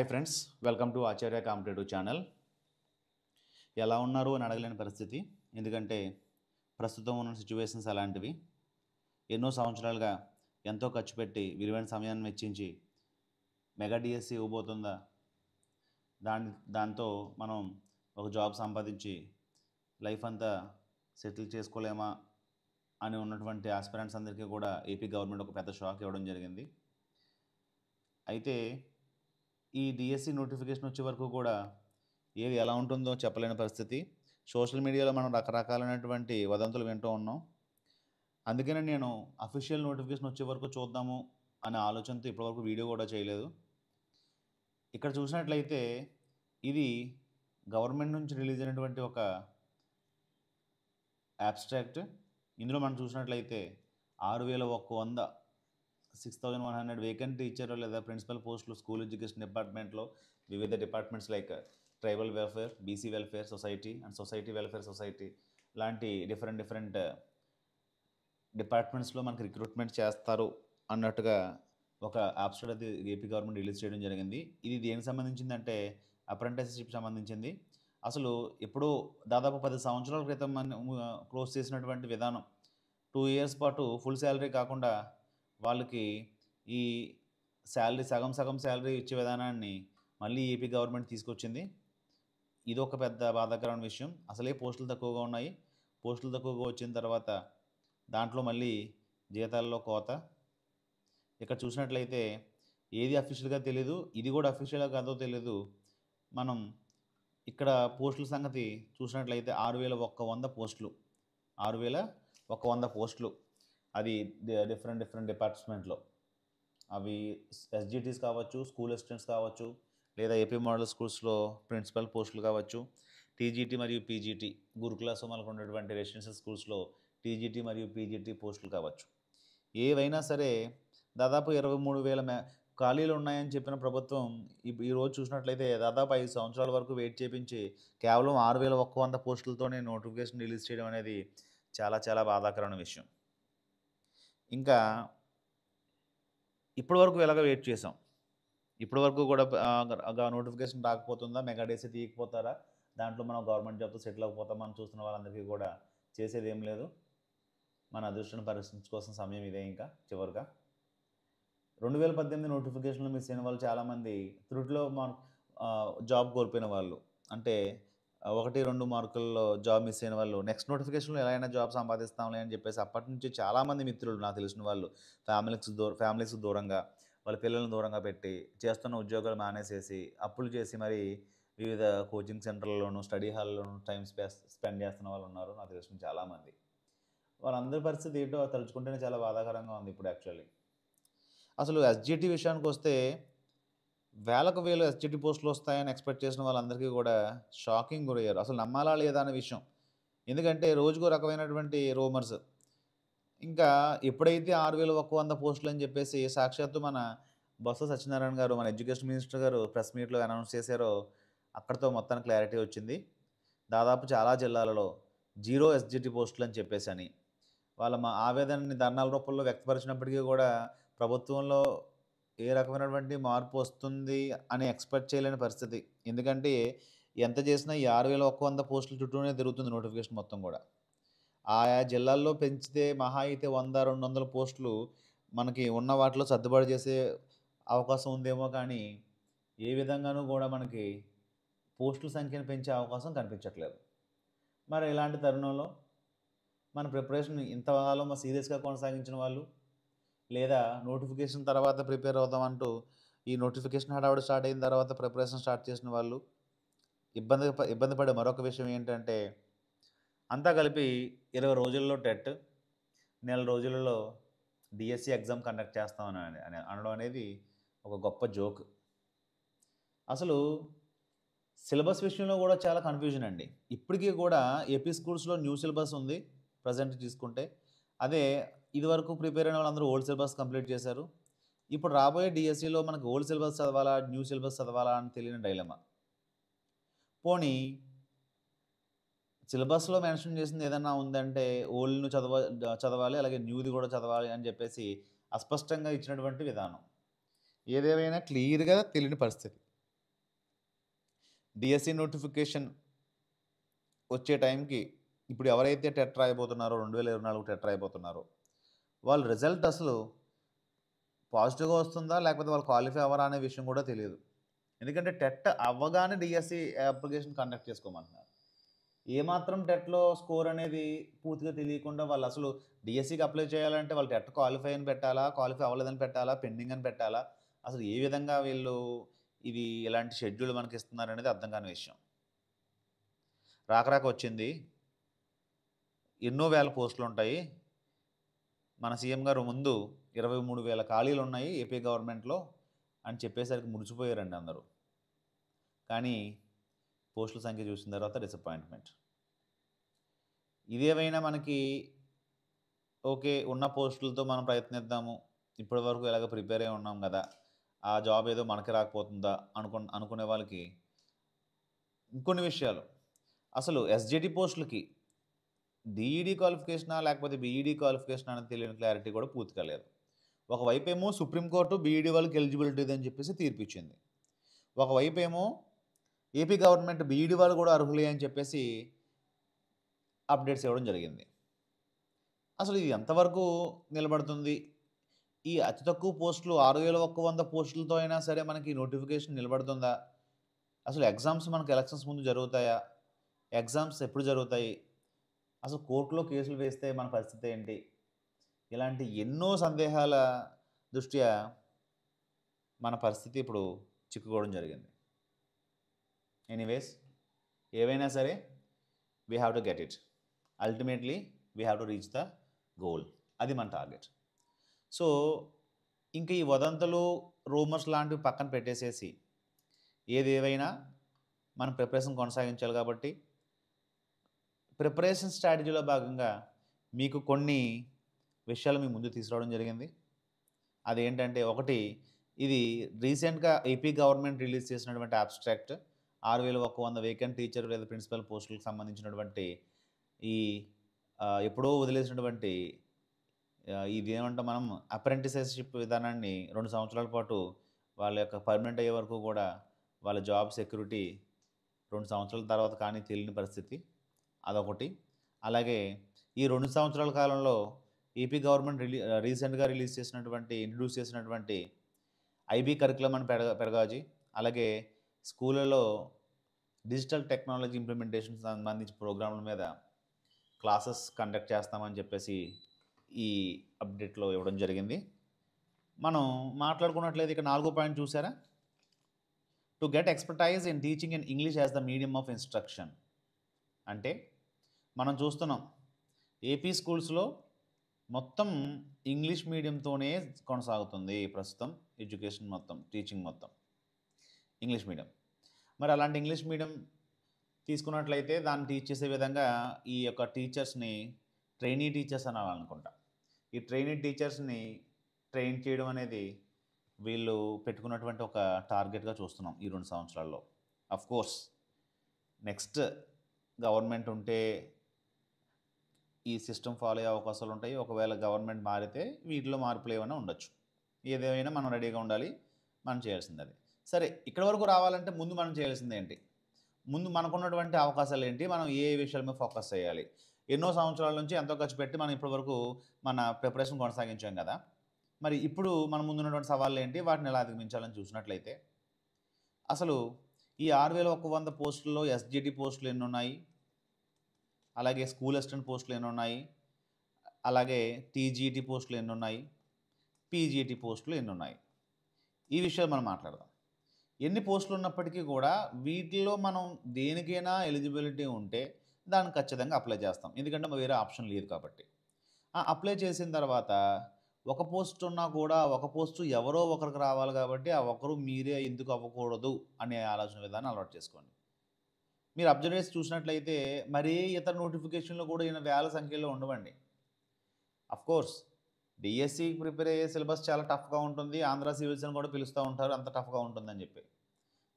Hi friends, welcome to Acharya competitive channel. ఎలా ఉన్నారు అని అడగలేని పరిస్థితి. ఎందుకంటే ప్రస్తుతం ఉన్న సిచ్యువేషన్స్ అలాంటివి. ఎన్నో సంవత్సరాలుగా ఎంతో ఖర్చు పెట్టి విలువైన సమయాన్ని వెచ్చించి మెగా డిఎస్సి ఇవ్వబోతుందా, దాంతో మనం ఒక జాబ్ సంపాదించి లైఫ్ అంతా సెటిల్ చేసుకోలేమా అని ఉన్నటువంటి ఆస్పిరెంట్స్ అందరికీ కూడా ఏపీ గవర్నమెంట్ ఒక పెద్ద షాక్ ఇవ్వడం జరిగింది. అయితే ఈ డిఎస్సి నోటిఫికేషన్ వచ్చే వరకు కూడా ఏది ఎలా ఉంటుందో చెప్పలేని పరిస్థితి. సోషల్ మీడియాలో మనం రకరకాలైనటువంటి వదంతులు వింటూ ఉన్నాం. అందుకనే నేను అఫీషియల్ నోటిఫికేషన్ వచ్చే వరకు చూద్దాము అనే ఆలోచనతో ఇప్పటివరకు వీడియో కూడా చేయలేదు. ఇక్కడ చూసినట్లయితే ఇది గవర్నమెంట్ నుంచి రిలీజ్ అయినటువంటి ఒక అబ్స్ట్రాక్ట్. ఇందులో మనం చూసినట్లయితే 6100 6100 వేకెంట్ టీచర్ లేదా ప్రిన్సిపల్ పోస్టులు స్కూల్ ఎడ్యుకేషన్ డిపార్ట్మెంట్లో వివిధ departments like tribal welfare, BC welfare society and society welfare society లాంటి డిఫరెంట్ డిపార్ట్మెంట్స్లో మనకి రిక్రూట్మెంట్ చేస్తారు అన్నట్టుగా ఒక అబ్స్ట్రాక్ట్ అది ఏపీ గవర్నమెంట్ రిలీజ్ చేయడం జరిగింది. ఇది దేనికి సంబంధించిందంటే అప్రెంటిస్షిప్ సంబంధించింది. అసలు ఎప్పుడో దాదాపు 10 సంవత్సరాల క్రితం మనం క్లోజ్ చేసినటువంటి విధానం 2 ఇయర్స్ పాటు ఫుల్ శాలరీ కాకుండా వాళ్ళకి ఈ శాలరీ సగం శాలరీ ఇచ్చే విధానాన్ని మళ్ళీ ఏపీ గవర్నమెంట్ తీసుకొచ్చింది. ఇది ఒక పెద్ద బాధాకరమైన విషయం. అసలే పోస్టులు తక్కువగా ఉన్నాయి. పోస్టులు తక్కువగా వచ్చిన తర్వాత దాంట్లో మళ్ళీ జీతాల్లో కోత. ఇక్కడ చూసినట్లయితే ఏది అఫీషియల్గా తెలీదు, ఇది కూడా అఫీషియల్గా కాదో తెలీదు. మనం ఇక్కడ పోస్టుల సంగతి చూసినట్లయితే 6100 పోస్టులు, 6100 పోస్టులు. అది డిఫరెంట్ డిపార్ట్మెంట్లో. అవి ఎస్జిటీస్ కావచ్చు, స్కూల్ అసిస్టెంట్స్ కావచ్చు, లేదా ఏపీ మోడల్ స్కూల్స్లో ప్రిన్సిపల్ పోస్టులు కావచ్చు, టీజీటీ మరియు పీజీటీ గురుకుల సోమాలకు ఉన్నటువంటి రెసిడెన్షియల్ స్కూల్స్లో టీజీటీ మరియు పీజీటీ పోస్టులు కావచ్చు. ఏవైనా సరే దాదాపు 23,000 ఖాళీలు ఉన్నాయని చెప్పిన ప్రభుత్వం ఈరోజు చూసినట్లయితే దాదాపు 5 సంవత్సరాల వరకు వెయిట్ చేయించి కేవలం 6100 పోస్టులతోనే నోటిఫికేషన్ రిలీజ్ చేయడం అనేది చాలా బాధాకరమైన విషయం. ఇంకా ఇప్పటివరకు ఎలాగ వెయిట్ చేసాం, ఇప్పటివరకు కూడా నోటిఫికేషన్ రాకపోతుందా, మెగా డిఎస్సి తీయకపోతారా, దాంట్లో మనం గవర్నమెంట్ జాబ్తో సెటిల్ అయిపోతామని చూస్తున్న వాళ్ళందరికీ కూడా చేసేది ఏం లేదు. మన అదృష్టాన్ని పరీక్షించుకోవాల్సిన సమయం ఇదే. ఇంకా చివరిగా 2018 నోటిఫికేషన్లో మిస్ అయిన వాళ్ళు చాలామంది, త్రుటిలో జాబ్ కోల్పోయిన వాళ్ళు, అంటే 1-2 మార్కుల్లో జాబ్ మిస్ అయిన వాళ్ళు నెక్స్ట్ నోటిఫికేషన్లో ఎలా అయినా జాబ్ సంపాదిస్తాంలే అని చెప్పేసి అప్పటి నుంచి చాలామంది మిత్రులు నాకు తెలిసిన వాళ్ళు ఫ్యామిలీస్ దూరంగా వాళ్ళ పిల్లలను దూరంగా పెట్టి చేస్తున్న ఉద్యోగాలు మానేసేసి అప్పులు చేసి మరి వివిధ కోచింగ్ సెంటర్లలోనూ స్టడీ హాల్లోనూ టైం స్పెండ్ చేస్తున్న వాళ్ళు ఉన్నారు నాకు తెలిసిన చాలామంది. వాళ్ళందరి పరిస్థితి ఏంటో తలుచుకుంటేనే చాలా బాధాకరంగా ఉంది ఇప్పుడు. యాక్చువల్లీ అసలు ఎస్జిటి విషయానికి వస్తే వేలకు ఎస్జిటి పోస్టులు వస్తాయని ఎక్స్పెక్ట్ చేసిన వాళ్ళందరికీ కూడా షాకింగ్ గురయ్యారు. అసలు నమ్మాలా లేదా అనే విషయం. ఎందుకంటే రోజుకో రకమైనటువంటి రూమర్స్. ఇంకా ఎప్పుడైతే 6100 పోస్టులు అని చెప్పేసి సాక్షాత్తు మన బొత్స సత్యనారాయణ గారు, మన ఎడ్యుకేషన్ మినిస్టర్ గారు ప్రెస్ మీట్లో అనౌన్స్ చేశారో అక్కడితో మొత్తానికి క్లారిటీ వచ్చింది. దాదాపు చాలా జిల్లాలలో 0 ఎస్జిటి పోస్టులు అని చెప్పేసి అని వాళ్ళ మా ఆవేదనని ధర్నాల రూపంలో వ్యక్తపరిచినప్పటికీ కూడా ప్రభుత్వంలో ఏ రకమైనటువంటి మార్పు వస్తుంది అని ఎక్స్పెక్ట్ చేయలేని పరిస్థితి. ఎందుకంటే ఎంత చేసినా ఈ 6100 పోస్టుల చుట్టూనే తిరుగుతుంది నోటిఫికేషన్ మొత్తం కూడా. ఆయా జిల్లాల్లో పెంచితే మహా అయితే 100-200 పోస్టులు మనకి ఉన్న వాటిలో సర్దుబాటు చేసే అవకాశం ఉందేమో, కానీ ఏ విధంగానూ కూడా మనకి పోస్టుల సంఖ్యను పెంచే అవకాశం కనిపించట్లేదు. మరి ఇలాంటి తరుణంలో మన ప్రిపరేషన్ ఇంతకాలం సీరియస్గా కొనసాగించిన వాళ్ళు, లేదా నోటిఫికేషన్ తర్వాత ప్రిపేర్ అవుదామంటూ ఈ నోటిఫికేషన్ హడావుడి స్టార్ట్ అయిన తర్వాత ప్రిపరేషన్ స్టార్ట్ చేసిన వాళ్ళు ఇబ్బంది పడే మరొక విషయం ఏంటంటే, అంతా కలిపి 20 రోజుల్లో టెట్, నెల రోజులలో డిఎస్సి ఎగ్జామ్ కండక్ట్ చేస్తామని అనడం అనేది ఒక గొప్ప జోక్. అసలు సిలబస్ విషయంలో కూడా చాలా కన్ఫ్యూజన్ అండి. ఇప్పటికీ కూడా ఏపీ స్కూల్స్లో న్యూ సిలబస్ ఉంది ప్రజెంట్ తీసుకుంటే. అదే ఇదివరకు ప్రిపేర్ అయిన వాళ్ళందరూ ఓల్డ్ సిలబస్ కంప్లీట్ చేశారు. ఇప్పుడు రాబోయే డిఎస్సిలో మనకు ఓల్డ్ సిలబస్ చదవాలా, న్యూ సిలబస్ చదవాలా అని తెలియని డైలమా. పోనీ సిలబస్లో మెన్షన్ చేసింది ఏదన్నా ఉందంటే ఓల్డ్ను చదవాలి, అలాగే న్యూది కూడా చదవాలి అని చెప్పేసి అస్పష్టంగా ఇచ్చినటువంటి విధానం. ఏదేమైనా క్లియర్గా తెలియని పరిస్థితి. డిఎస్సి నోటిఫికేషన్ వచ్చే టైంకి ఇప్పుడు ఎవరైతే టెట్ రాయబోతున్నారో 2024 టెట్ రాయబోతున్నారో వాళ్ళ రిజల్ట్ అసలు పాజిటివ్‌గా వస్తుందా? లేకపోతే వాళ్ళు క్వాలిఫై అవ్వరా అనే విషయం కూడా తెలీదు. ఎందుకంటే టెట్ అవ్వగానే డిఎస్సి అప్లికేషన్ కండక్ట్ చేసుకోమంటున్నారు. ఏమాత్రం టెట్‌లో స్కోర్ అనేది పూర్తిగా తెలియకుండా వాళ్ళు అసలు డిఎస్సికి అప్లై చేయాలంటే వాళ్ళు టెట్ క్వాలిఫై అని పెట్టాలా? క్వాలిఫై అవ్వలేదని పెట్టాలా? పెండింగ్ అని పెట్టాలా? అసలు ఏ విధంగా వీళ్ళు ఇది ఇలాంటి షెడ్యూల్ మనకిస్తున్నారనేది అర్థం కాని విషయం. రాక వచ్చింది. ఎన్నో వేల పోస్టులుంటాయి. మన సీఎం గారు ముందు 23,000 ఖాళీలున్నాయి ఏపీ గవర్నమెంట్‌లో అని చెప్పేసరికి మురిసిపోయారండి అందరూ. కానీ పోస్టుల సంఖ్య చూసిన తర్వాత డిసప్పాయింట్‌మెంట్. ఇదేమైనా మనకి ఓకే. ఉన్న పోస్టులతో మనం ప్రయత్నిద్దాము. ఇప్పటివరకు ఎలాగో ప్రిపేర్ అయ్యి ఉన్నాం గదా! ఆ జాబ్ ఏదో మనకి రాకపోతుందా అనుకునే వాళ్ళకి ఇంకొన్ని విషయాలు. అసలు ఎస్‌జీటీ పోస్టులకి డీఈడీ క్వాలిఫికేషనా? లేకపోతే బీఈడీ క్వాలిఫికేషనా అనేది తెలియని క్లారిటీ కూడా పూర్తిగా లేదు. ఒకవైపేమో సుప్రీంకోర్టు బీఈడీ వాళ్ళకి ఎలిజిబిలిటీ అని చెప్పేసి తీర్పిచ్చింది. ఒకవైపేమో ఏపీ గవర్నమెంట్ బీఈడీ వాళ్ళు కూడా అర్హులే అని చెప్పేసి అప్డేట్స్ ఇవ్వడం జరిగింది. అసలు ఇది ఎంతవరకు నిలబడుతుంది? ఈ అతి తక్కువ పోస్టులు 6,100 పోస్టులతో అయినా సరే మనకి నోటిఫికేషన్ నిలబడుతుందా? అసలు ఎగ్జామ్స్ మనకు ఎలక్షన్స్ ముందు జరుగుతాయా? ఎగ్జామ్స్ ఎప్పుడు జరుగుతాయి? అసలు కోర్టులో కేసులు వేస్తే మన పరిస్థితి ఏంటి? ఇలాంటి ఎన్నో సందేహాల దృష్ట్యా మన పరిస్థితి ఇప్పుడు చిక్కుకోవడం జరిగింది. ఎనీవేస్ ఏవైనా సరే we have to get it. Ultimately we have to reach the goal. అది మన టార్గెట్. సో ఇంక ఈ వదంతులు, రూమర్స్ లాంటివి పక్కన పెట్టేసేసి ఏదేవైనా మనం ప్రిపరేషన్ కొనసాగించాలి కాబట్టి ప్రిపరేషన్ స్ట్రాటజీలో భాగంగా మీకు కొన్ని విషయాలు మీ ముందు తీసుకురావడం జరిగింది. అదేంటంటే ఒకటి, ఇది రీసెంట్‌గా ఏపీ గవర్నమెంట్ రిలీజ్ చేసినటువంటి అబ్స్ట్రాక్ట్ 6,100 వేకెంట్ టీచర్ లేదా ప్రిన్సిపల్ పోస్టులకు సంబంధించినటువంటి ఈ ఎప్పుడో వదిలేసినటువంటి ఇదేమంటాం మనం అప్రెంటిస్‌షిప్ విధానాన్ని 2 సంవత్సరాల పాటు వాళ్ళ యొక్క పర్మనెంట్ అయ్యే వరకు కూడా వాళ్ళ జాబ్ సెక్యూరిటీ 2 సంవత్సరాల తర్వాత కానీ తెలియని పరిస్థితి. అదొకటి. అలాగే ఈ 2 సంవత్సరాల కాలంలో ఏపీ గవర్నమెంట్ రీసెంట్‌గా ఇంట్రొడ్యూస్ చేసినటువంటి ఐబీ కరిక్యులమ్ అని పెడగాజీ. అలాగే స్కూళ్ళలో డిజిటల్ టెక్నాలజీ ఇంప్లిమెంటేషన్ సంబంధించి ప్రోగ్రామ్ల మీద క్లాసెస్ కండక్ట్ చేస్తామని చెప్పేసి ఈ అప్డేట్‌లో ఇవ్వడం జరిగింది. మనం మాట్లాడుకున్నట్లయితే ఇక 4 పాయింట్ చూసారా? To get expertise in teaching in English as the medium of instruction. అంటే మనం చూస్తున్నాం ఏపీ స్కూల్స్‌లో మొత్తం ఇంగ్లీష్ మీడియంతోనే కొనసాగుతుంది ప్రస్తుతం ఎడ్యుకేషన్ మొత్తం, టీచింగ్ మొత్తం ఇంగ్లీష్ మీడియం. మరి అలాంటి ఇంగ్లీష్ మీడియం తీసుకున్నట్లయితే దాన్ని టీచ్ చేసే విధంగా ఈ యొక్క టీచర్స్‌ని ట్రైనీ టీచర్స్ అనాలనుకుంటా. ఈ ట్రైనీ టీచర్స్‌ని ట్రైన్ చేయడం అనేది వీళ్ళు పెట్టుకున్నటువంటి ఒక టార్గెట్‌గా చూస్తున్నాం ఈ 2 సంవత్సరాల్లో. ఆఫ్‌కోర్స్ నెక్స్ట్ గవర్నమెంట్ ఉంటే ఈ సిస్టమ్ ఫాలో అయ్యే అవకాశాలు ఉంటాయి. ఒకవేళ గవర్నమెంట్ మారితే వీటిలో మార్పులు ఏమైనా ఉండొచ్చు. ఏదేమైనా మనం రెడీగా ఉండాలి. మనం చేయాల్సింది అది. సరే, ఇక్కడి వరకు రావాలంటే ముందు మనం చేయాల్సింది ఏంటి? ముందు మనకున్నటువంటి అవకాశాలు ఏంటి? మనం ఏ విషయాల మీద ఫోకస్ చేయాలి? ఎన్నో సంవత్సరాల నుంచి ఎంతో ఖర్చు పెట్టి మనం ఇప్పటివరకు మన ప్రిపరేషన్ కొనసాగించాం కదా! మరి ఇప్పుడు మన ముందున్నటువంటి సవాళ్ళు ఏంటి? వాటిని ఎలా అధిగమించాలని చూసినట్లయితే అసలు ఈ 6,100 పోస్టుల్లో ఎస్‌జీటీ పోస్టులు ఎన్నున్నాయి? అలాగే స్కూల్ అసిస్టెంట్ పోస్టులు ఎన్నున్నాయి? అలాగే టీజీటీ పోస్టులు ఎన్నున్నాయి? పీజీటీ పోస్టులు ఎన్నున్నాయి? ఈ విషయాలు మనం మాట్లాడదాం. ఎన్ని పోస్టులు ఉన్నప్పటికీ కూడా వీటిల్లో మనం దేనికైనా ఎలిజిబిలిటీ ఉంటే దాన్ని ఖచ్చితంగా అప్లై చేస్తాం. ఎందుకంటే వేరే ఆప్షన్ లేదు కాబట్టి. అప్లై చేసిన తర్వాత ఒక పోస్ట్ ఉన్నా కూడా ఒక పోస్టు ఎవరో ఒకరికి రావాలి కాబట్టి ఆ ఒకరు మీరే ఎందుకు అవ్వకూడదు అనే ఆలోచన విధానం అలవాటు చేసుకోండి. మీరు అబ్జర్వ్ చేసి చూసినట్లయితే మరీ ఇతర నోటిఫికేషన్లు కూడా ఈయన వేల సంఖ్యలో ఉండవండి. అఫ్కోర్స్ డిఎస్సి ప్రిపేర్ అయ్యే సిలబస్ చాలా టఫ్గా ఉంటుంది. ఆంధ్ర సివిల్స్ అని కూడా పిలుస్తూ ఉంటారు, అంత టఫ్గా ఉంటుందని చెప్పి.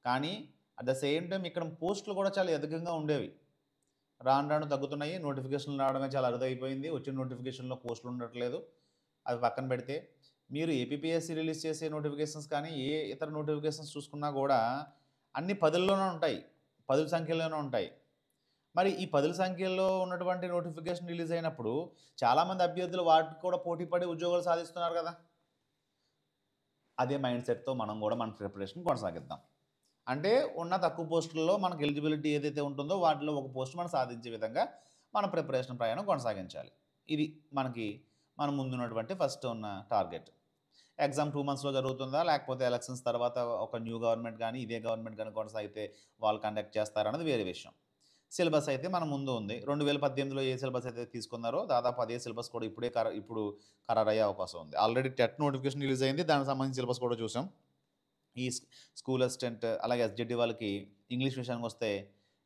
కానీ అట్ ద సేమ్ టైం ఇక్కడ పోస్టులు కూడా చాలా అధికంగా ఉండేవి. రాను రాను తగ్గుతున్నాయి. నోటిఫికేషన్లు రావడమే చాలా అరుదైపోయింది. వచ్చిన నోటిఫికేషన్లో పోస్టులు ఉండట్లేదు. అవి పక్కన పెడితే మీరు ఏపీపీఎస్సీ రిలీజ్ చేసే నోటిఫికేషన్స్ కానీ ఏ ఇతర నోటిఫికేషన్స్ చూసుకున్నా కూడా అన్ని 10లోనే ఉంటాయి. పదుల సంఖ్యలోనే ఉంటాయి. మరి ఈ పదుల సంఖ్యలో ఉన్నటువంటి నోటిఫికేషన్ రిలీజ్ అయినప్పుడు చాలామంది అభ్యర్థులు వాటికి కూడా పోటీ పడి ఉద్యోగాలు సాధిస్తున్నారు కదా! అదే మైండ్ సెట్‌తో మనం కూడా మన ప్రిపరేషన్ కొనసాగిద్దాం. అంటే ఉన్న తక్కువ పోస్టుల్లో మనకు ఎలిజిబిలిటీ ఏదైతే ఉంటుందో వాటిలో ఒక పోస్ట్ మనం సాధించే విధంగా మన ప్రిపరేషన్ ప్రయాణం కొనసాగించాలి. ఇది మనకి మన ముందున్నటువంటి ఫస్ట్ ఉన్న టార్గెట్. ఎగ్జామ్ 2 మంత్స్‌లో జరుగుతుందా? లేకపోతే ఎలక్షన్స్ తర్వాత ఒక న్యూ గవర్నమెంట్ గానీ, ఇదే గవర్నమెంట్ గానీ కొనసాగితే వాళ్ళు కండక్ట్ చేస్తారన్నది వేరే విషయం. సిలబస్ అయితే మన ముందు ఉంది. 2018లో ఏ సిలబస్ అయితే తీసుకున్నారో దాదాపు అదే సిలబస్ కూడా ఇప్పుడు ఖరారయ్యే అవకాశం ఉంది. ఆల్రెడీ టెట్ నోటిఫికేషన్ రిలీజ్ అయింది. దానికి సంబంధించిన సిలబస్ కూడా చూసాం. ఈ స్కూల్ అసిస్టెంట్ అలాగే ఎస్‌జిటి వాళ్ళకి ఇంగ్లీష్ విషయానికొస్తే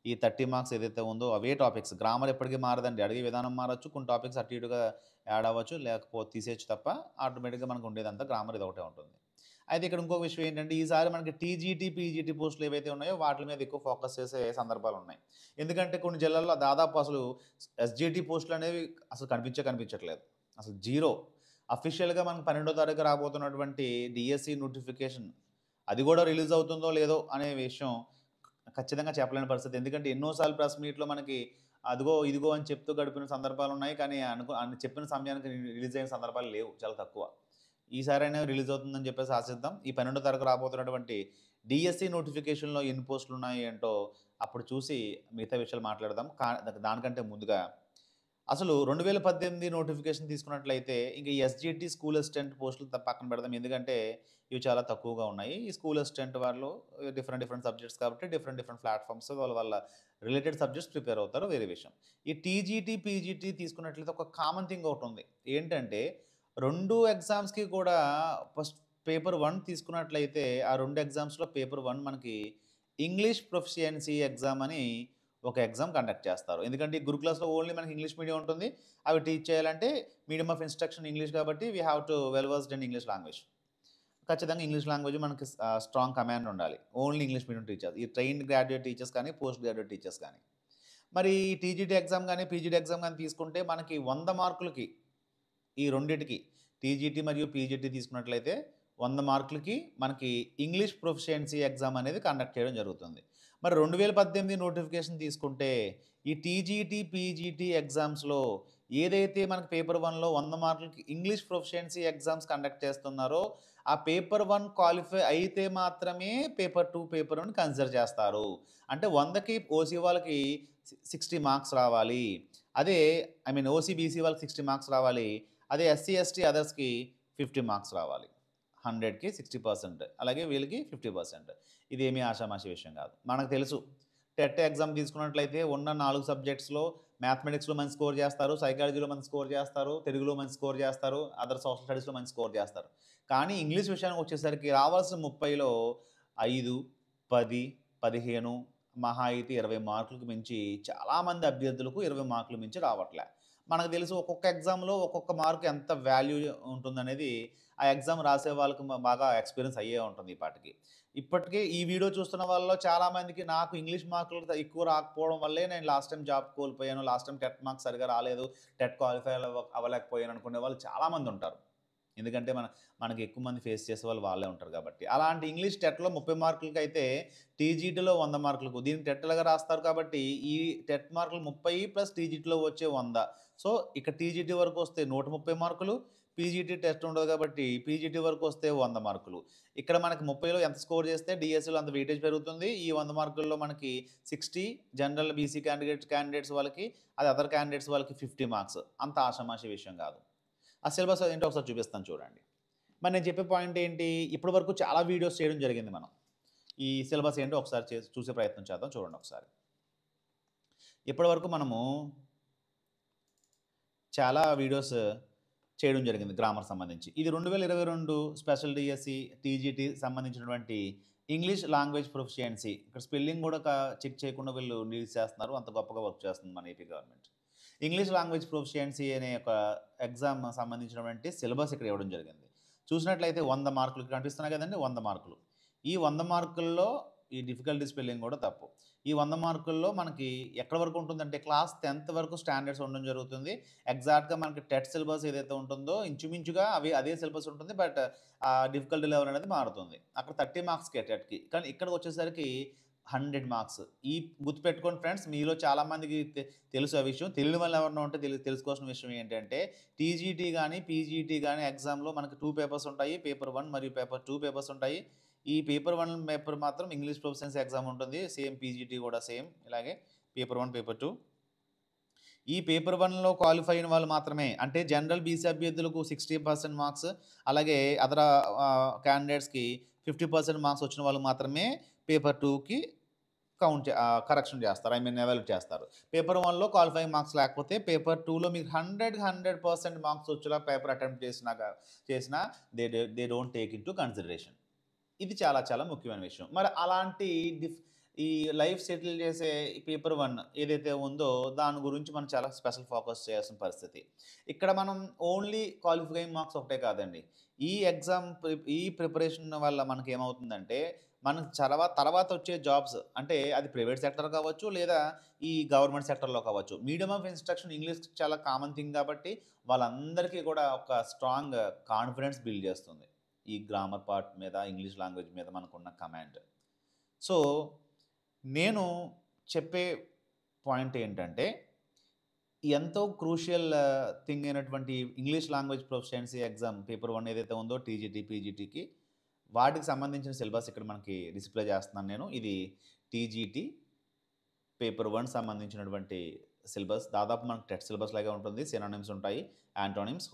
ఈ 30 మార్క్స్ ఏదైతే ఉందో అవే టాపిక్స్. గ్రామర్ ఎప్పటికీ మారదండి. అడిగే విధానం మారొచ్చు. కొన్ని టాపిక్స్ అటు ఇటుగా యాడ్ అవ్వచ్చు. లేకపోతే తీసేయొచ్చు తప్ప ఆటోమేటిక్‌గా మనకు ఉండేదంతా గ్రామర్ ఇదొకటే ఉంటుంది. అయితే ఇక్కడ ఇంకొక విషయం ఏంటంటే ఈసారి మనకి టీజీటీ, పీజీటీ పోస్టులు ఏవైతే ఉన్నాయో వాటి మీద ఎక్కువ ఫోకస్ చేసే సందర్భాలున్నాయి. ఎందుకంటే కొన్ని జిల్లాల్లో దాదాపు అసలు ఎస్‌జిటి పోస్టులనేవి అసలు కనిపించట్లేదు. అసలు జీరో. అఫీషియల్‌గా మనకు 12వ తారీఖు రాబోతున్నటువంటి డీఎస్సీ నోటిఫికేషన్ అది కూడా రిలీజ్ అవుతుందో లేదో అనే విషయం ఖచ్చితంగా చెప్పలేని పరిస్థితి. ఎందుకంటే ఎన్నో సార్లు ప్రెస్ మీట్‌లో మనకి అదిగో, ఇదిగో అని చెప్తూ గడిపిన సందర్భాలున్నాయి. కానీ చెప్పిన సమయానికి రిలీజ్ అయిన సందర్భాలు లేవు. చాలా తక్కువ. ఈసారైనా రిలీజ్ అవుతుందని చెప్పేసి ఆశిద్దాం. ఈ 12వ తారీఖు రాబోతున్నటువంటి డీఎస్సీ నోటిఫికేషన్‌లో ఎన్ని పోస్టులున్నాయి ఏంటో అప్పుడు చూసి మిగతా విషయాలు మాట్లాడదాం. దానికంటే ముందుగా అసలు 2018 నోటిఫికేషన్ తీసుకున్నట్లయితే ఇంక ఈ ఎస్‌జిటి స్కూల్ అసిస్టెంట్ పోస్టులు పక్కన పెడదాం. ఎందుకంటే ఇవి చాలా తక్కువగా ఉన్నాయి. ఈ స్కూల్ అసిస్టెంట్ వాళ్ళు డిఫరెంట్ సబ్జెక్ట్స్ కాబట్టి డిఫరెంట్ ప్లాట్‌ఫామ్స్ వాళ్ళ రిలేటెడ్ సబ్జెక్ట్స్ ప్రిపేర్ అవుతారు వేరే విషయం. ఈ టీజీటీ, పీజీటీ తీసుకున్నట్లయితే ఒక కామన్ థింగ్ ఒకటుంది. ఏంటంటే 2 ఎగ్జామ్స్‌కి కూడా ఫస్ట్ పేపర్ 1 తీసుకున్నట్లయితే ఆ 2 ఎగ్జామ్స్‌లో పేపర్ 1 మనకి ఇంగ్లీష్ ప్రొఫిషియన్సీ ఎగ్జామ్ అని ఒక ఎగ్జామ్ కండక్ట్ చేస్తారు. ఎందుకంటే ఈ గురుకులాస్‌లో ఓన్లీ మనకి ఇంగ్లీష్ మీడియం ఉంటుంది. అవి టీచ్ చేయాలంటే మీడియం ఆఫ్ ఇన్‌స్ట్రక్షన్ ఇంగ్లీష్ కాబట్టి we have to well versed in English language. ఖచ్చితంగా ఇంగ్లీష్ లాంగ్వేజ్ మనకి స్ట్రాంగ్ కమాండ్ ఉండాలి. Only English medium teachers. ఈ ట్రైన్డ్ గ్రాడ్యుయేట్ టీచర్స్ కానీ, పోస్ట్ గ్రాడ్యుయేట్ టీచర్స్ కానీ. మరి ఈ టీజీటీ ఎగ్జామ్ గాని, పీజీటీ ఎగ్జామ్ గాని తీసుకుంటే మనకి 100 మార్కులకి ఈ రెండిటికి టీజీటీ మరియు పీజీటీ తీసుకున్నట్లయితే 100 మార్కులకి మనకి ఇంగ్లీష్ ప్రొఫిషియన్సీ ఎగ్జామ్ అనేది కండక్ట్ చేయడం జరుగుతుంది. మరి 2018 నోటిఫికేషన్ తీసుకుంటే ఈ టీజీటీ, పీజీటీ ఎగ్జామ్స్‌లో ఏదైతే మనకి పేపర్ 1లో 100 మార్కులకి ఇంగ్లీష్ ప్రొఫిషియన్సీ ఎగ్జామ్స్ కండక్ట్ చేస్తున్నారో, ఆ పేపర్ 1 క్వాలిఫై అయితే మాత్రమే పేపర్ 2, పేపర్ 1 కన్సిడర్ చేస్తారు. అంటే 100కి ఓసీ వాళ్ళకి 60 మార్క్స్ రావాలి. అదే ఓసీ, బీసీ వాళ్ళకి 60 మార్క్స్ రావాలి. అదే ఎస్సీ, ఎస్టీ అదర్స్‌కి 50 మార్క్స్ రావాలి. 100కి 60% అలాగే వీళ్ళకి 50%. ఇదేమీ ఆషామాషీ విషయం కాదు. మనకు తెలుసు టెట్ ఎగ్జామ్ తీసుకున్నట్లయితే ఉన్న 4 సబ్జెక్ట్స్‌లో మ్యాథమెటిక్స్‌లో మంచి స్కోర్ చేస్తారు, సైకాలజీలో మంచి స్కోర్ చేస్తారు, తెలుగులో మంచి స్కోర్ చేస్తారు, అదర్ సోషల్ స్టడీస్‌లో మంచి స్కోర్ చేస్తారు. కానీ ఇంగ్లీష్ విషయానికి వచ్చేసరికి రావాల్సిన 30లో 5, 10, 15 మహా అయితే 20 మార్కులకు మించి చాలామంది అభ్యర్థులకు 20 మార్కులు మించి రావట్లే. మనకు తెలుసు ఒక్కొక్క ఎగ్జామ్‌లో ఒక్కొక్క మార్క్ ఎంత వాల్యూ ఉంటుందనేది ఆ ఎగ్జామ్ రాసే వాళ్ళకి బాగా ఎక్స్‌పీరియన్స్ అయ్యే ఉంటుంది ఈ పాటికి. ఇప్పటికే ఈ వీడియో చూస్తున్న వాళ్ళలో చాలామందికి నాకు ఇంగ్లీష్ మార్కులు ఎక్కువ రాకపోవడం వల్లే నేను లాస్ట్ టైమ్ జాబ్ కోల్పోయాను. లాస్ట్ టైమ్ టెట్ మార్క్స్ సరిగ్గా రాలేదు. టెట్ క్వాలిఫై అవ్వలేకపోయాను అనుకునే వాళ్ళు చాలామంది ఉంటారు. ఎందుకంటే మనకి ఎక్కువ మంది ఫేస్ చేసేవాళ్ళు వాళ్ళే ఉంటారు కాబట్టి. అలాంటి ఇంగ్లీష్ టెట్‌లో 30 మార్కులకైతే టీజీటీలో 100 మార్కులకు దీనికి టెట్ ఎలాగా రాస్తారు కాబట్టి ఈ టెట్ మార్కులు 30 ప్లస్ టీజీటీలో వచ్చే 100. సో, ఇక టీజీటీ వరకు వస్తే 130 మార్కులు. పీజీటీ టెస్ట్ ఉండదు కాబట్టి పీజీటీ వరకు వస్తే 100 మార్కులు. ఇక్కడ మనకి 30లో ఎంత స్కోర్ చేస్తే డీఎస్సీలో అంత వెయిటేజ్ పెరుగుతుంది. ఈ 100 మార్కుల్లో మనకి 60 జనరల్ బీసీ క్యాండిడేట్స్ వాళ్ళకి, అది అదర్ క్యాండిడేట్స్ వాళ్ళకి 50 మార్క్స్. అంత ఆషామాషీ విషయం కాదు. ఆ సిలబస్ ఏంటో ఒకసారి చూపిస్తాను చూడండి. మరి నేను చెప్పే పాయింట్ ఏంటి? ఇప్పటి వరకు చాలా వీడియోస్ చేయడం జరిగింది మనం. ఈ సిలబస్ ఏంటో ఒకసారి చూసే ప్రయత్నం చేద్దాం. చూడండి ఒకసారి. ఇప్పటివరకు మనము చాలా వీడియోస్ చేయడం జరిగింది గ్రామర్ సంబంధించి. ఇది 2022 స్పెషల్ డీఎస్సీ, టీజీటీ సంబంధించినటువంటి ఇంగ్లీష్ లాంగ్వేజ్ ప్రొఫిషియన్సీ. ఇక్కడ స్పెల్లింగ్ కూడా చెక్ చేయకుండా వీళ్ళు రిలీజ్ చేస్తున్నారు. అంత గొప్పగా వర్క్ చేస్తుంది మన AP government. English language proficiency అనే ఒక ఎగ్జామ్ సంబంధించినటువంటి సిలబస్ ఇక్కడ ఇవ్వడం జరిగింది. చూసినట్లయితే 100 మార్కులు కనిపిస్తున్నాయి కదండీ! 100 మార్కులు. ఈ 100 మార్కుల్లో ఈ డిఫికల్టీ స్పెల్లింగ్ కూడా తప్పు. ఈ 100 మార్కుల్లో మనకి ఎక్కడి వరకు ఉంటుందంటే క్లాస్ 10థ్ వరకు స్టాండర్డ్స్ ఉండడం జరుగుతుంది. ఎగ్జాక్ట్‌గా మనకి టెట్ సిలబస్ ఏదైతే ఉంటుందో ఇంచుమించుగా అదే సిలబస్ ఉంటుంది. బట్ ఆ డిఫికల్టీ లెవెల్ అనేది మారుతుంది. అక్కడ 30 మార్క్స్‌కే టెట్‌కి. కానీ ఇక్కడికొచ్చేసరికి 100 మార్క్స్. ఈ గుర్తుపెట్టుకోండి ఫ్రెండ్స్, మీలో చాలామందికి తెలుసు ఆ విషయం. తెలియని వాళ్ళు ఎవరైనా ఉంటే తెలుసుకోవాల్సిన విషయం ఏంటంటే, టీజీటీ గానీ, పీజీటీ గానీ ఎగ్జామ్‌లో మనకు 2 పేపర్స్ ఉంటాయి. పేపర్ 1 మరియు పేపర్ 2 పేపర్స్ ఉంటాయి. ఈ పేపర్ 1 పేపర్ మాత్రం ఇంగ్లీష్ ప్రొఫిషియన్సీ ఎగ్జామ్ ఉంటుంది. సేమ్ పీజీటీ కూడా సేమ్ ఇలాగే పేపర్ 1, పేపర్ 2. ఈ పేపర్ 1లో క్వాలిఫై అయిన వాళ్ళు మాత్రమే, అంటే జనరల్ బీసీ అభ్యర్థులకు 60% మార్క్స్, అలాగే అదర్ క్యాండిడేట్స్‌కి 50% మార్క్స్ వచ్చిన వాళ్ళు మాత్రమే పేపర్ 2కి కరెక్షన్ చేస్తారు. ఎవాల్యుయేట్ చేస్తారు. పేపర్ 1లో క్వాలిఫైయింగ్ మార్క్స్ లేకపోతే పేపర్ 2లో మీకు 100% మార్క్స్ వచ్చేలా పేపర్ అటెంప్ట్ చేసినా they don't take into consideration. ఇది చాలా చాలా ముఖ్యమైన విషయం. మరి అలాంటి ఈ లైఫ్ సెటిల్ చేసే ఈ పేపర్ 1 ఏదైతే ఉందో దాని గురించి మనం చాలా స్పెషల్ ఫోకస్ చేయాల్సిన పరిస్థితి. ఇక్కడ మనం ఓన్లీ క్వాలిఫైయింగ్ మార్క్స్ ఒకటే కాదండి. ఈ ఎగ్జామ్ ఈ ప్రిపరేషన్ వల్ల మనకేమవుతుందంటే, మనకు తర్వాత వచ్చే జాబ్స్, అంటే అది ప్రైవేట్ సెక్టర్ కావచ్చు, లేదా ఈ గవర్నమెంట్ సెక్టర్‌లో కావచ్చు. మీడియం ఆఫ్ ఇన్‌స్ట్రక్షన్ ఇంగ్లీష్ చాలా కామన్ థింగ్ కాబట్టి వాళ్ళందరికీ కూడా ఒక స్ట్రాంగ్ కాన్ఫిడెన్స్ బిల్డ్ చేస్తుంది. ఈ గ్రామర్ పార్ట్ మీద, ఇంగ్లీష్ లాంగ్వేజ్ మీద మనకున్న కమాండ్. సో, నేను చెప్పే పాయింట్ ఏంటంటే, ఎంతో క్రూషియల్ థింగ్ అయినటువంటి English language proficiency exam paper 1 ఏదైతే ఉందో టీజీటీ, పీజీటీకి వాటికి సంబంధించిన సిలబస్ ఇక్కడ మనకి డిస్‌ప్లే చేస్తున్నాను నేను. ఇది టీజీటీ పేపర్ 1 సంబంధించినటువంటి సిలబస్. దాదాపు మనకు టెట్ సిలబస్ లాగే ఉంటుంది. సినోనిమ్స్ ఉంటాయి, antonyms,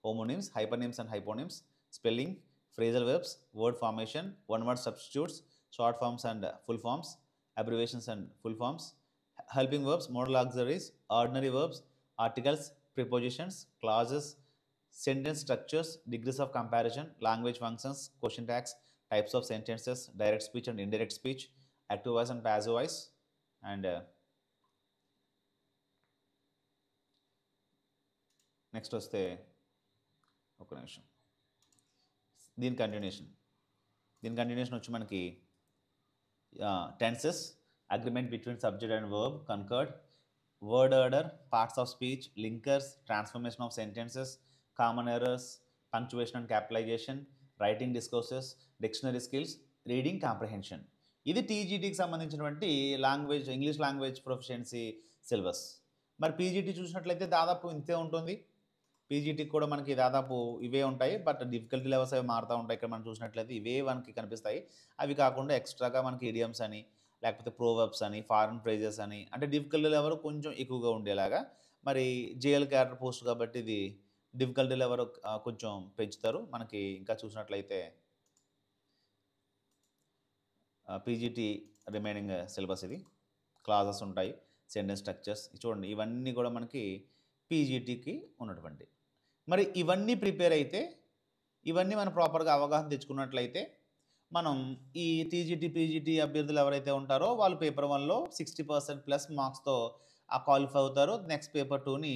homonyms, hypernyms and hyponyms, spelling, phrasal verbs, word formation, one word substitutes, short forms and full forms, abbreviations and full forms, helping verbs, modal auxiliaries, ordinary verbs, articles, prepositions, clauses, sentence structures, degrees of comparison, language functions, question tags, types of sentences, direct speech and indirect speech, active voice and passive voice, and next వస్తే ఒక నిమిషం, దీని continuation వచ్చి మనకి tenses, agreement between subject and verb, concord, word order, parts of speech, linkers, transformation of sentences, common errors, punctuation and capitalization, writing discourses, dictionary skills, reading comprehension. ఇది టీజీటీకి సంబంధించినటువంటి English language proficiency syllabus. మరి PGT చూసినట్లయితే దాదాపు ఇంతే ఉంటుంది. పీజీటీకి కూడా మనకి దాదాపు ఇవే ఉంటాయి. బట్ డిఫికల్టీ లెవెల్స్ అవి మారుతూ ఉంటాయి. ఇక్కడ మనం చూసినట్లయితే ఇవే మనకి కనిపిస్తాయి. అవి కాకుండా ఎక్స్ట్రాగా మనకి ఇడియమ్స్ అని, లేకపోతే ప్రోవర్బ్స్ అని, ఫారెన్ ఫ్రేజెస్ అని, అంటే డిఫికల్టీ లెవెల్ కొంచెం ఎక్కువగా ఉండేలాగా. మరి జేఎల్ క్యాడర్ పోస్ట్ కాబట్టి ఇది డిఫికల్టీ లెవెల్ కొంచెం పెంచుతారు. మనకి ఇంకా చూసినట్లయితే పీజీటీ రిమైనింగ్ సిలబస్ ఇది. క్లాజెస్ ఉంటాయి, సెంటెన్స్ స్ట్రక్చర్స్ చూడండి, ఇవన్నీ కూడా మనకి పీజీటీకి ఉన్నటువంటి. మరి ఇవన్నీ ప్రిపేర్ అయితే, ఇవన్నీ మనం ప్రాపర్గా అవగాహన తెచ్చుకున్నట్లయితే మనం ఈ టీజీటీ, పీజీటీ అభ్యర్థులు ఎవరైతే ఉంటారో వాళ్ళు పేపర్ 1లో 60%+ మార్క్స్తో క్వాలిఫై అవుతారు. నెక్స్ట్ పేపర్ 2ని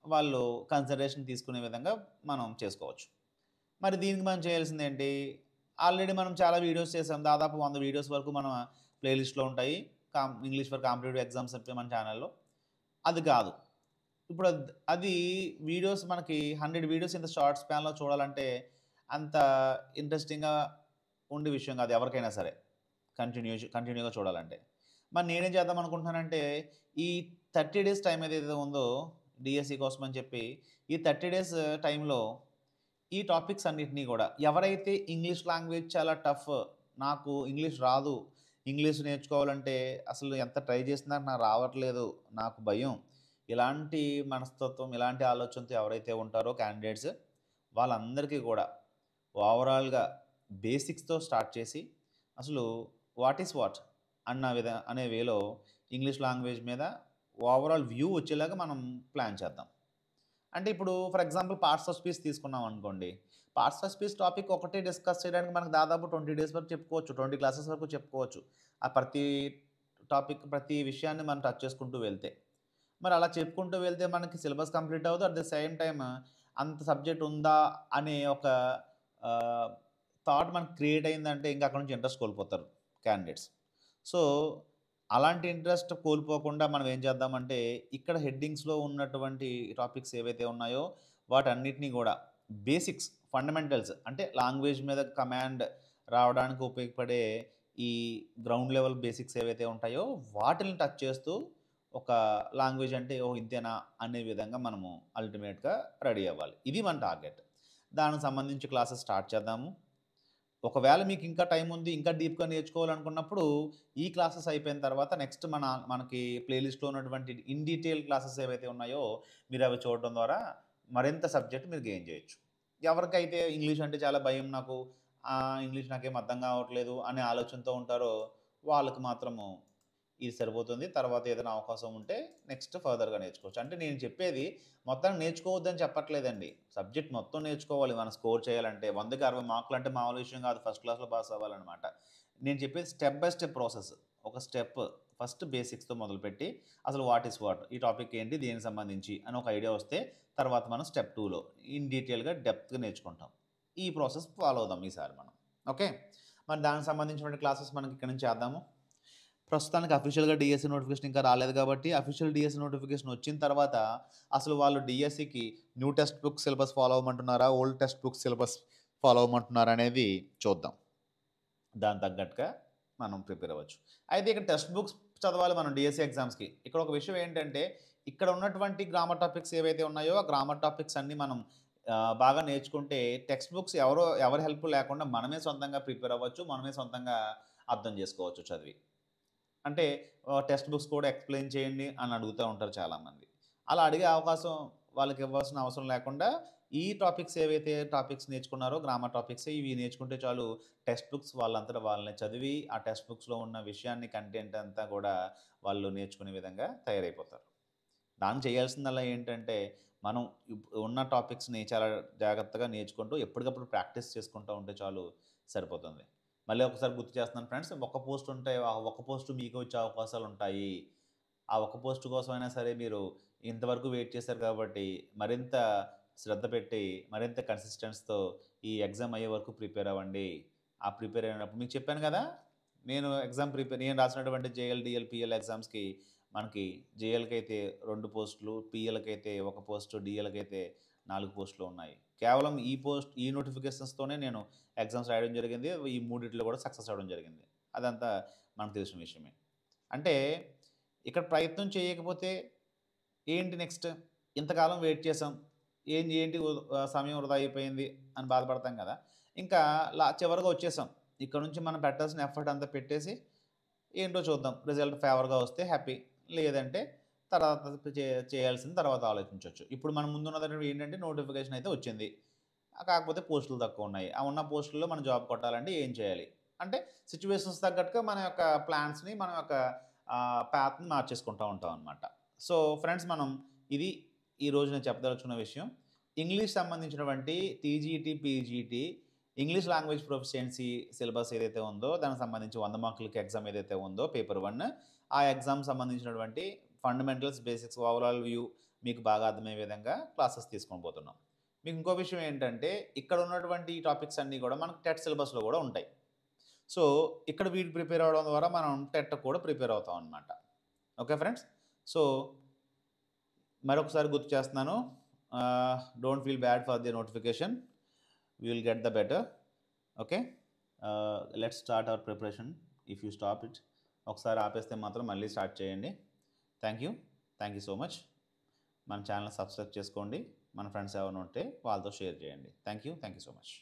వాళ్ళు కన్సిడరేషన్ తీసుకునే విధంగా మనం చేసుకోవచ్చు. మరి దీనికి మనం చేయాల్సింది ఏంటి? ఆల్రెడీ మనం చాలా వీడియోస్ చేసాం. దాదాపు 100 వీడియోస్ వరకు మన ప్లేలిస్ట్లో ఉంటాయి. ఇంగ్లీష్ ఫర్ కాంపిటేటివ్ ఎగ్జామ్స్ చెప్పి మన ఛానల్లో. అది కాదు, ఇప్పుడు అది వీడియోస్ మనకి 100 వీడియోస్ ఇంత షార్ట్ స్పాన్లో చూడాలంటే అంత ఇంట్రెస్టింగ్గా ఉండే విషయం కాదు ఎవరికైనా సరే, కంటిన్యూగా చూడాలంటే. మరి నేనేం చేద్దాం అనుకుంటున్నానంటే, ఈ 30 డేస్ టైం ఏదైతే ఉందో డిఎస్సి కోసం అని చెప్పి, ఈ 30 డేస్ టైంలో ఈ టాపిక్స్ అన్నిటినీ కూడా, ఎవరైతే ఇంగ్లీష్ లాంగ్వేజ్ చాలా టఫ్, నాకు ఇంగ్లీష్ రాదు, ఇంగ్లీష్ నేర్చుకోవాలంటే అసలు ఎంత ట్రై చేసినా నాకు రావట్లేదు, నాకు భయం, ఇలాంటి మనస్తత్వం, ఇలాంటి ఆలోచనతో ఎవరైతే ఉంటారో క్యాండిడేట్స్, వాళ్ళందరికీ కూడా ఓవరాల్గా బేసిక్స్తో స్టార్ట్ చేసి అసలు వాట్ ఈస్ వాట్ అనే వేలో ఇంగ్లీష్ లాంగ్వేజ్ మీద ఓవరాల్ వ్యూ వచ్చేలాగా మనం ప్లాన్ చేద్దాం. అంటే ఇప్పుడు for example parts of speech తీసుకున్నాం అనుకోండి. పార్ట్స్ ఆఫ్ స్పీచ్ టాపిక్ ఒకటే డిస్కస్ చేయడానికి మనకు దాదాపు 20 డేస్ వరకు చెప్పుకోవచ్చు, 20 క్లాసెస్ వరకు చెప్పుకోవచ్చు. ఆ ప్రతి టాపిక్, ప్రతి విషయాన్ని మనం టచ్ చేసుకుంటూ వెళ్తే. మరి అలా చెప్పుకుంటూ వెళ్తే మనకి సిలబస్ కంప్లీట్ అవ్వదు. అట్ ద సేమ్ టైమ్ అంత సబ్జెక్ట్ ఉందా అనే ఒక థాట్ మనకు క్రియేట్ అయిందంటే ఇంకా అక్కడ నుంచి ఇంట్రెస్ట్ కోల్పోతారు క్యాండిడేట్స్. సో అలాంటి ఇంట్రెస్ట్ కోల్పోకుండా మనం ఏం చేద్దామంటే, ఇక్కడ హెడ్డింగ్స్లో ఉన్నటువంటి టాపిక్స్ ఏవైతే ఉన్నాయో వాటన్నిటినీ కూడా బేసిక్స్, ఫండమెంటల్స్, అంటే లాంగ్వేజ్ మీద కమాండ్ రావడానికి ఉపయోగపడే ఈ గ్రౌండ్ లెవెల్ బేసిక్స్ ఏవైతే ఉంటాయో వాటిని టచ్ చేస్తూ ఒక లాంగ్వేజ్ అంటే ఓ ఇంతేనా అనే విధంగా మనము అల్టిమేట్గా రెడీ అవ్వాలి. ఇది మన టార్గెట్. దానికి సంబంధించి క్లాసెస్ స్టార్ట్ చేద్దాము. ఒకవేళ మీకు ఇంకా టైం ఉంది, ఇంకా డీప్‌గా నేర్చుకోవాలనుకున్నప్పుడు ఈ క్లాసెస్ అయిపోయిన తర్వాత నెక్స్ట్ మనకి ప్లేలిస్ట్‌లో ఉన్నటువంటి ఇన్ డీటెయిల్ క్లాసెస్ ఏవైతే ఉన్నాయో మీరు అవి చూడడం ద్వారా మరింత సబ్జెక్ట్ మీరు గెయిన్ చేయొచ్చు. ఎవరికైతే ఇంగ్లీష్ అంటే చాలా భయం నాకు, ఇంగ్లీష్ నాకేం అర్థం కావట్లేదు అనే ఆలోచనతో ఉంటారో వాళ్ళకి మాత్రము ఇది సరిపోతుంది. తర్వాత ఏదైనా అవకాశం ఉంటే నెక్స్ట్ ఫర్దర్‌గా నేర్చుకోవచ్చు. అంటే నేను చెప్పేది మొత్తం నేర్చుకోవద్దని చెప్పట్లేదండి. సబ్జెక్ట్ మొత్తం నేర్చుకోవాలి మనం స్కోర్ చేయాలంటే. 100కి 60 మార్కులంటే మామూలు విషయం కాదు. ఫస్ట్ క్లాస్‌లో పాస్ అవ్వాలనమాట. నేను చెప్పేది స్టెప్ బై స్టెప్ ప్రాసెస్. ఒక స్టెప్ ఫస్ట్ బేసిక్స్‌తో మొదలుపెట్టి అసలు వాట్ ఈస్ వాట్? ఈ టాపిక్ ఏంటి? దేనికి సంబంధించి? అని ఒక ఐడియా వస్తే తర్వాత మనం స్టెప్ 2లో ఇన్ డీటెయిల్‌గా డెప్త్‌గా నేర్చుకుంటాం. ఈ ప్రాసెస్ ఫాలో అవుదాం ఈసారి మనం. ఓకే. మరి దానికి సంబంధించినటువంటి క్లాసెస్ మనకి ఇక్కడి నుంచి చేద్దాము. ప్రస్తుతానికి అఫీషియల్‌గా డీఎస్సీ నోటిఫికేషన్ ఇంకా రాలేదు కాబట్టి, అఫీషియల్ డీఎస్సీ నోటిఫికేషన్ వచ్చిన తర్వాత అసలు వాళ్ళు డీఎస్సీకి new text book syllabus follow అవ్వమంటున్నారా? Old text book syllabus follow అవ్వమంటున్నారా? అనేది చూద్దాం. దానికి తగ్గట్టుగా మనం ప్రిపేర్ అవ్వచ్చు. అయితే ఇక్కడ టెక్స్ట్ బుక్స్ చదవాలి మనం డీఎస్సీ ఎగ్జామ్స్‌కి. ఇక్కడ ఒక విషయం ఏంటంటే, ఇక్కడ ఉన్నటువంటి గ్రామర్ టాపిక్స్ ఏవైతే ఉన్నాయో, ఆ గ్రామర్ టాపిక్స్ అన్నీ మనం బాగా నేర్చుకుంటే టెక్స్ట్ బుక్స్ ఎవరి హెల్ప్ లేకుండా మనమే సొంతంగా ప్రిపేర్ అవ్వచ్చు. మనమే సొంతంగా అర్థం చేసుకోవచ్చు చదివి. అంటే టెక్స్ట్ బుక్స్ కూడా ఎక్స్‌ప్లెయిన్ చేయండి అని అడుగుతా ఉంటారు చాలామంది. అలా అడిగే అవకాశం వాళ్ళకి ఇవ్వాల్సిన అవసరం లేకుండా ఈ టాపిక్స్ ఏవైతే టాపిక్స్ నేర్చుకున్నారో గ్రామర్ టాపిక్స్ ఇవి నేర్చుకుంటే చాలు టెక్స్ట్ బుక్స్ వాళ్ళంతట వాళ్ళని చదివి ఆ టెక్స్ట్ బుక్స్‌లో ఉన్న విషయాన్ని కంటెంట్ అంతా కూడా వాళ్ళు నేర్చుకునే విధంగా తయారైపోతారు. దానికి చేయాల్సిందల్లా ఏంటంటే మనం ఉన్న టాపిక్స్‌ని చాలా జాగ్రత్తగా నేర్చుకుంటూ ఎప్పటికప్పుడు ప్రాక్టీస్ చేసుకుంటూ ఉంటే చాలు సరిపోతుంది. మళ్ళీ ఒకసారి గుర్తు చేస్తున్నాను ఫ్రెండ్స్. ఒక్క పోస్ట్ ఉంటే ఆ ఒక్క పోస్ట్ మీకు వచ్చే అవకాశాలుంటాయి. ఆ ఒక్క పోస్ట్ కోసమైనా సరే మీరు ఇంతవరకు వెయిట్ చేశారు కాబట్టి మరింత శ్రద్ధ పెట్టి, మరింత కన్సిస్టెన్స్‌తో ఈ ఎగ్జామ్ అయ్యే వరకు ప్రిపేర్ అవ్వండి. ఆ ప్రిపేర్ అయినప్పుడు మీకు చెప్పాను కదా! నేను రాసినటువంటి జేఎల్, డీఎల్, పీఎల్ ఎగ్జామ్స్‌కి మనకి జేఎల్‌కైతే 2 పోస్టులు, పీఎల్‌కైతే 1 పోస్టు, డీఎల్‌కైతే 4 పోస్టులు ఉన్నాయి. కేవలం ఈ నోటిఫికేషన్స్‌తోనే నేను ఎగ్జామ్స్ రాయడం జరిగింది. ఈ మూడిట్లో కూడా సక్సెస్ అవ్వడం జరిగింది. అదంతా మనకు తెలిసిన విషయమే. అంటే ఇక్కడ ప్రయత్నం చేయకపోతే ఏంటి నెక్స్ట్? ఇంతకాలం వెయిట్ చేసాం. సమయం వృధా అయిపోయింది అని బాధపడతాం కదా! ఇంకా చివరగా వచ్చేసాం. ఇక్కడ నుంచి మనం పెట్టాల్సిన ఎఫర్ట్ అంతా పెట్టేసి ఏంటో చూద్దాం. రిజల్ట్ ఫేవర్‌గా వస్తే హ్యాపీ. లేదంటే తర్వాత చేయాల్సింది తర్వాత ఆలోచించొచ్చు. ఇప్పుడు మన ముందున్నది ఏంటంటే నోటిఫికేషన్ అయితే వచ్చింది. కాకపోతే పోస్టులు తక్కువున్నాయి. ఆ ఉన్న పోస్టుల్లో మనం జాబ్ కొట్టాలంటే ఏం చేయాలి? అంటే సిట్యుయేషన్స్ తగ్గట్టుగా మన యొక్క ప్లాన్స్‌ని, మన యొక్క పాత్‌ని మార్చేసుకుంటా ఉంటాం అనమాట. సో, ఫ్రెండ్స్ ఇది ఈరోజు నేను చెప్పదలుచుకున్న విషయం. ఇంగ్లీష్ సంబంధించినటువంటి TGT, PGT English language proficiency syllabus ఏదైతే ఉందో దానికి సంబంధించి 100 మార్కులకి ఎగ్జామ్ ఏదైతే ఉందో పేపర్ 1 ఆ ఎగ్జామ్ సంబంధించినటువంటి ఫండమెంటల్స్, బేసిక్స్, ఓవరాల్ వ్యూ మీకు బాగా అర్థమయ్యే విధంగా క్లాసెస్ తీసుకోబోతున్నాం. మీకు ఇంకో విషయం ఏంటంటే ఇక్కడ ఉన్నటువంటి ఈ టాపిక్స్ అన్నీ కూడా మనకు టెట్ సిలబస్‌లో కూడా ఉంటాయి. సో, ఇక్కడ వీటి ప్రిపేర్ అవ్వడం ద్వారా మనం టెట్ కూడా ప్రిపేర్ అవుతాం అనమాట. Okay friends. సో, మరొకసారి గుర్తు చేస్తున్నాను. Don't feel bad for the notification. We will get the better. Okay. Let's start our preparation. If you stop it ఒకసారి ఆపేస్తే మాత్రం మళ్ళీ స్టార్ట్ చేయండి. Thank you. Thank you so much. మన ఛానల్ సబ్స్క్రైబ్ చేసుకోండి. మన ఫ్రెండ్స్ ఎవరైనా ఉంటే వాళ్ళతో షేర్ చేయండి. Thank you so much.